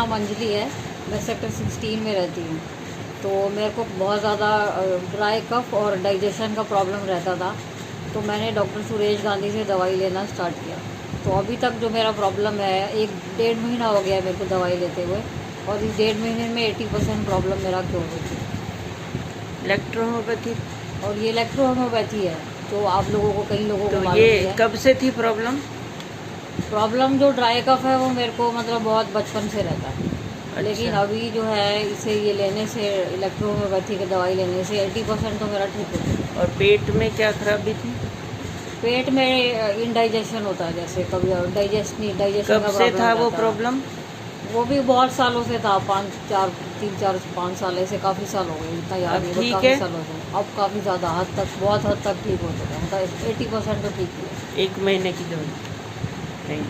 नाम अंजलि है। मैं सेक्टर 16 में रहती हूँ। तो मेरे को बहुत ज़्यादा ड्राई कफ और डाइजेशन का प्रॉब्लम रहता था। तो मैंने डॉक्टर सुरेश गांधी से दवाई लेना स्टार्ट किया। तो अभी तक जो मेरा प्रॉब्लम है, 1-1.5 महीना हो गया है मेरे को दवाई लेते हुए, और इस 1.5 महीने में 80% प्रॉब्लम मेरा क्योर हो चुका है। Electro homeopathy? और ये इलेक्ट्रो होम्योपैथी है, तो आप लोगों को, कई लोगों को तो मालूम ये ही है। कब से थी प्रॉब्लम? प्रॉब्लम जो ड्राई कफ है वो मेरे को मतलब बहुत बचपन से रहता है। लेकिन अच्छा। अभी जो है, इसे ये लेने से, इलेक्ट्रो होम्योपैथी की दवाई लेने से 80% तो मेरा ठीक हो चुका है। और पेट में क्या खराबी थी? पेट में इंडाइजेशन होता है, जैसे कभी डाइजेशन कब का से प्रॉब्लम था वो रहता है। प्रॉब्लम? वो भी बहुत सालों से था, 3-4-5 साल, ऐसे काफ़ी साल हो गए, इतना याद अब नहीं, बट ठीक काफ़ी है? साल हो गए। अब काफ़ी ज़्यादा हद तक, बहुत हद तक ठीक हो चुका है, मतलब 80% तो ठीक ही है। 1 महीने की दवाई? Thank you.